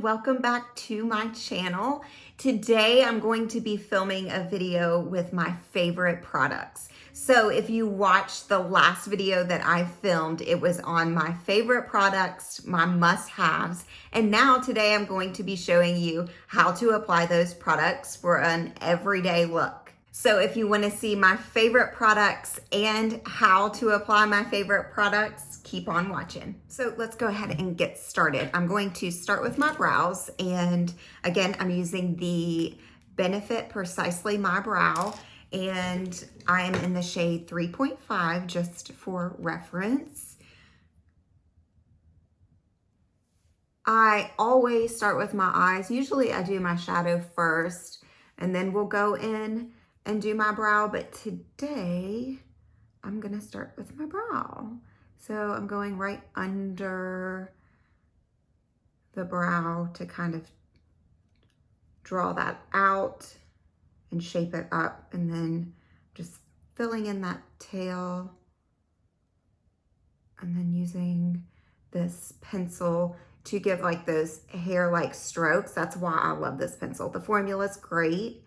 everyone, welcome back to my channel. Today I'm going to be filming a video with my favorite products. So if you watched the last video that I filmed, it was on my favorite products, my must-haves, and now today I'm going to be showing you how to apply those products for an everyday look. So if you want to see my favorite products and how to apply my favorite products, keep on watching. So let's go ahead and get started. I'm going to start with my brows, and again, I'm using the Benefit Precisely My Brow, and I am in the shade 3.5 just for reference. I always start with my eyes. Usually I do my shadow first, and then we'll go in and do my brow, but today I'm gonna start with my brow. So I'm going right under the brow to kind of draw that out and shape it up, and then just filling in that tail, and then using this pencil to give like those hair-like strokes. That's why I love this pencil. The formula's great,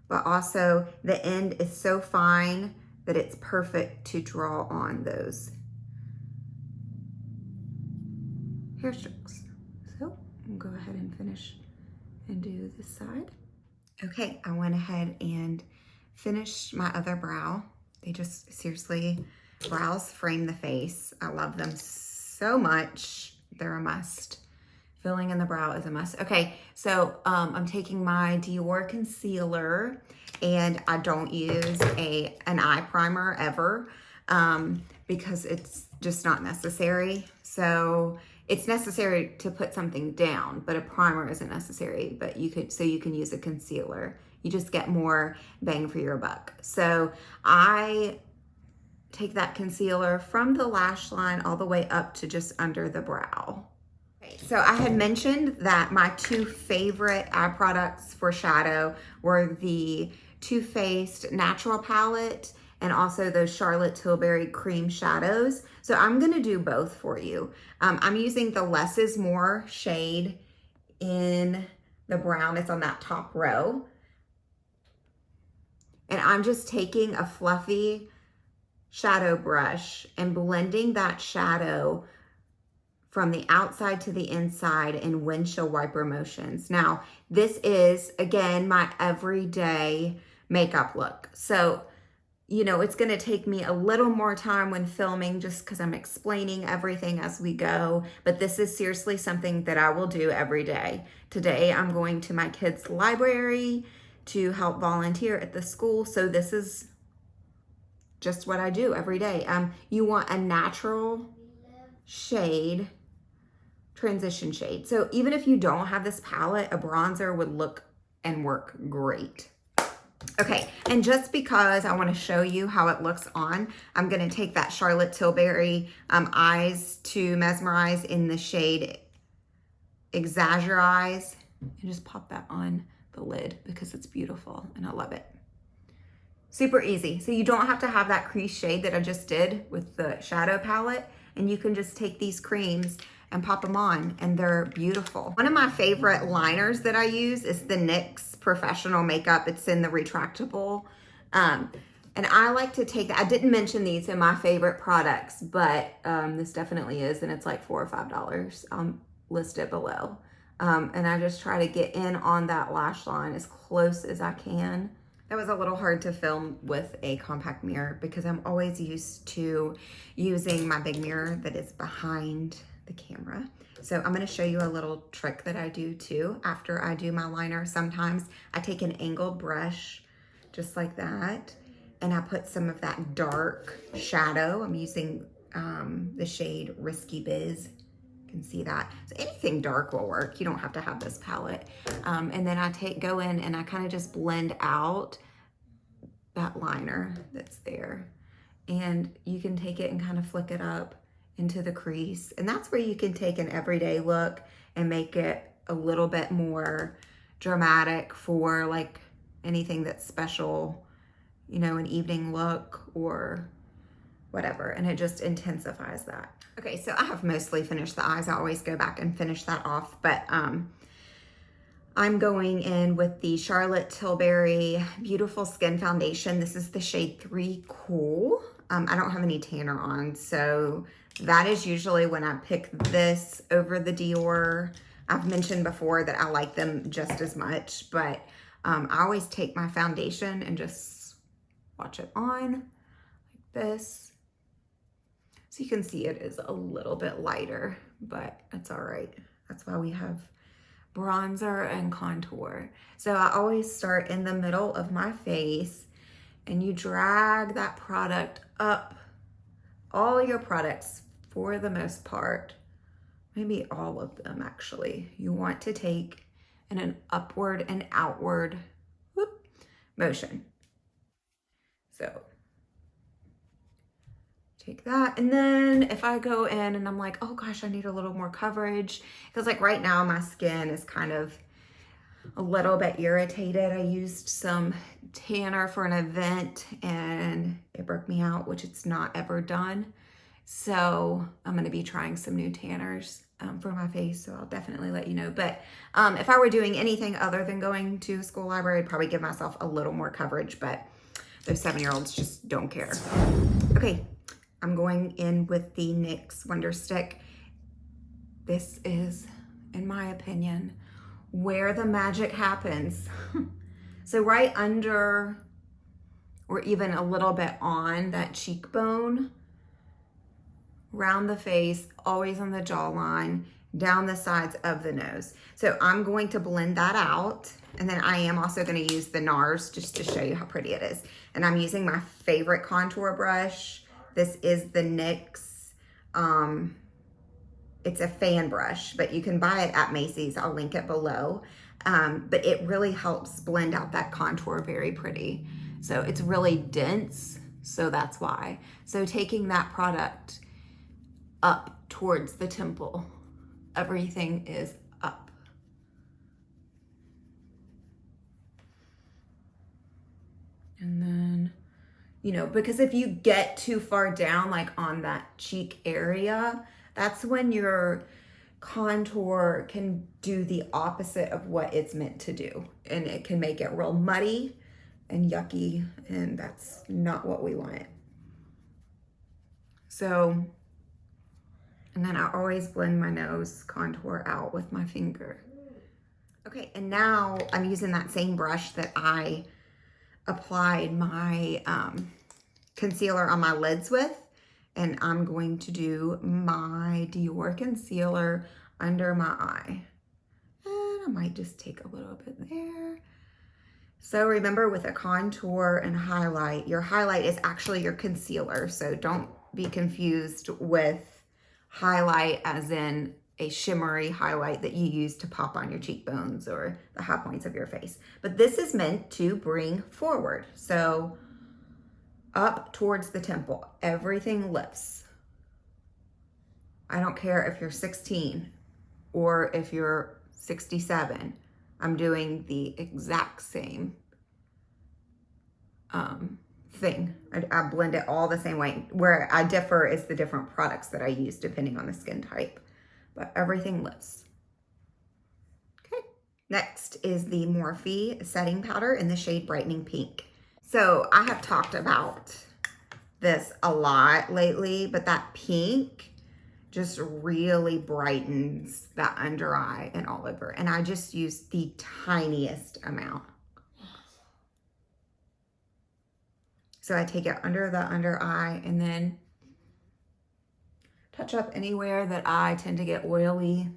but also the end is so fine that it's perfect to draw on those hair strokes. So I'll go ahead and finish and do this side. Okay, I went ahead and finished my other brow. They just, seriously, brows frame the face. I love them so much. They're a must. Filling in the brow is a must. Okay, so I'm taking my Dior concealer, and I don't use an eye primer ever because it's just not necessary. So it's necessary to put something down, but a primer isn't necessary. But you can use a concealer. You just get more bang for your buck. So I take that concealer from the lash line all the way up to just under the brow. So I had mentioned that my two favorite eye products for shadow were the Too Faced Natural Palette and also those Charlotte Tilbury Cream Shadows. So I'm gonna do both for you. I'm using the Less is More shade in the brown. It's on that top row. And I'm just taking a fluffy shadow brush and blending that shadow from the outside to the inside in windshield wiper motions. Now, this is, again, my everyday makeup look. So, you know, it's gonna take me a little more time when filming just because I'm explaining everything as we go, but this is seriously something that I will do every day. Today, I'm going to my kids' library to help volunteer at the school, so this is just what I do every day. You want a natural shade, transition shade. So even if you don't have this palette, a bronzer would look and work great. Okay, and just because I want to show you how it looks on, I'm going to take that Charlotte Tilbury Eyes to Mesmerize in the shade Exaggerate and just pop that on the lid because it's beautiful and I love it. Super easy. So you don't have to have that crease shade that I just did with the shadow palette, and you can just take these creams and pop them on, and they're beautiful. One of my favorite liners that I use is the NYX Professional Makeup. It's in the retractable. And I like to take that. I didn't mention these in my favorite products, but this definitely is, and it's like $4 or $5. I'll list it below. And I just try to get in on that lash line as close as I can. That was a little hard to film with a compact mirror because I'm always used to using my big mirror that is behind the camera. So I'm going to show you a little trick that I do too after I do my liner. Sometimes I take an angled brush just like that, and I put some of that dark shadow. I'm using the shade Risky Biz. You can see that. So anything dark will work. You don't have to have this palette. And then I go in and I kind of just blend out that liner that's there. And you can take it and kind of flick it up into the crease. And that's where you can take an everyday look and make it a little bit more dramatic for like anything that's special, you know, an evening look or whatever. And it just intensifies that. Okay, so I have mostly finished the eyes. I always go back and finish that off, but I'm going in with the Charlotte Tilbury Beautiful Skin Foundation. This is the shade 3 Cool. I don't have any tanner on, so that is usually when I pick this over the Dior. I've mentioned before that I like them just as much, but I always take my foundation and just watch it on like this. So you can see it is a little bit lighter, but it's all right. That's why we have bronzer and contour. So I always start in the middle of my face, and you drag that product up. All your products, for the most part, maybe all of them actually, you want to take in an upward and outward motion. So take that, and then if I go in and I'm like, oh gosh, I need a little more coverage, because like right now my skin is kind of a little bit irritated. I used some tanner for an event and it broke me out, which it's not ever done. So I'm going to be trying some new tanners for my face, so I'll definitely let you know. But if I were doing anything other than going to a school library, I'd probably give myself a little more coverage, but those 7-year-olds just don't care. Okay, I'm going in with the NYX Wonder Stick. This is, in my opinion, where the magic happens. So right under, or even a little bit on that cheekbone, around the face, always on the jawline, down the sides of the nose. So I'm going to blend that out. And then I am also going to use the NARS just to show you how pretty it is. And I'm using my favorite contour brush. This is the NYX, it's a fan brush, but you can buy it at Macy's. I'll link it below. But it really helps blend out that contour very pretty. So it's really dense, so that's why. So taking that product up towards the temple, everything is up. And then, you know, because if you get too far down, like on that cheek area, that's when your contour can do the opposite of what it's meant to do. And it can make it real muddy and yucky, and that's not what we want. So, and then I always blend my nose contour out with my finger. Okay, and now I'm using that same brush that I applied my concealer on my lids with, and I'm going to do my Dior concealer under my eye. And I might just take a little bit there. So remember, with a contour and highlight, your highlight is actually your concealer. So don't be confused with highlight as in a shimmery highlight that you use to pop on your cheekbones or the high points of your face. But this is meant to bring forward. So up towards the temple, everything lifts. I don't care if you're 16 or if you're 67. I'm doing the exact same thing. I blend it all the same way. Where I differ is the different products that I use depending on the skin type. But everything lifts. Okay. Next is the Morphe setting powder in the shade Brightening Pink. So I have talked about this a lot lately, but that pink just really brightens that under eye and all over. And I just use the tiniest amount. So I take it under the under eye and then touch up anywhere that I tend to get oily.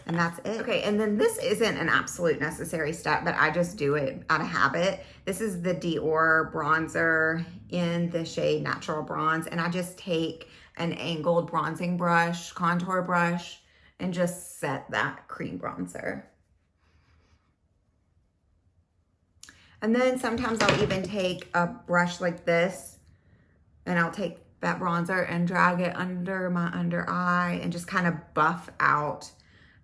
And that's it. Okay, and then this isn't an absolute necessary step, but I just do it out of habit. This is the Dior bronzer in the shade Natural Bronze. And I just take an angled bronzing brush, contour brush, and just set that cream bronzer. And then sometimes I'll even take a brush like this, and I'll take that bronzer and drag it under my under eye and just kind of buff out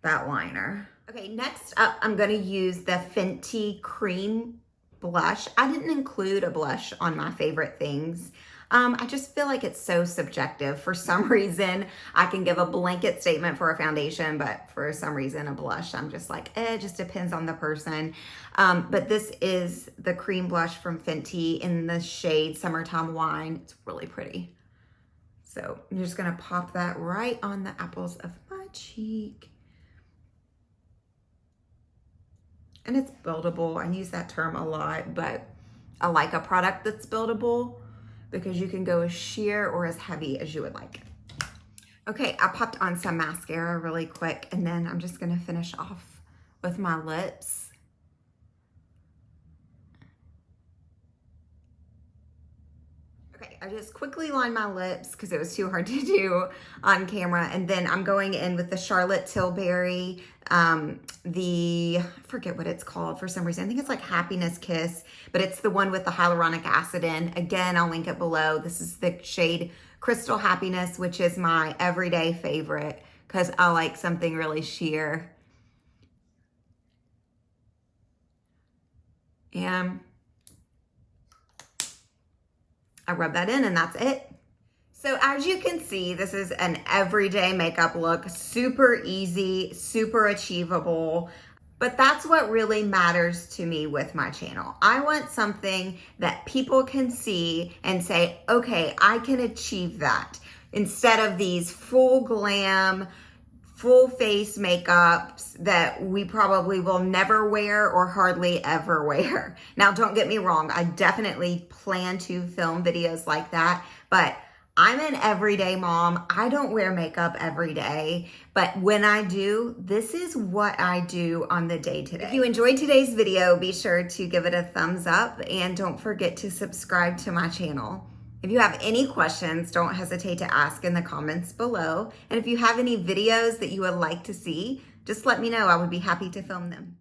that liner. Okay, next up, I'm gonna use the Fenty Cream Blush. I didn't include a blush on my favorite things. I just feel like it's so subjective. For some reason, I can give a blanket statement for a foundation, but for some reason, a blush, I'm just like, it just depends on the person. But this is the cream blush from Fenty in the shade Summertime Wine. It's really pretty. So I'm just gonna pop that right on the apples of my cheek. And it's buildable. I use that term a lot, but I like a product that's buildable because you can go as sheer or as heavy as you would like. Okay, I popped on some mascara really quick, and then I'm just gonna finish off with my lips. Okay, I just quickly lined my lips because it was too hard to do on camera. And then I'm going in with the Charlotte Tilbury, I forget what it's called for some reason. I think it's like Happiness Kiss, but it's the one with the hyaluronic acid in. Again, I'll link it below. This is the shade Crystal Happiness, which is my everyday favorite because I like something really sheer. And I rub that in and that's it. So as you can see, this is an everyday makeup look, super easy, super achievable, but that's what really matters to me with my channel. I want something that people can see and say, okay, I can achieve that, instead of these full glam, full face makeups that we probably will never wear or hardly ever wear. Now, don't get me wrong, I definitely plan to film videos like that, but I'm an everyday mom. I don't wear makeup every day, but when I do, this is what I do on the day-to-day. If you enjoyed today's video, be sure to give it a thumbs up and don't forget to subscribe to my channel. If you have any questions, don't hesitate to ask in the comments below. And if you have any videos that you would like to see, just let me know. I would be happy to film them.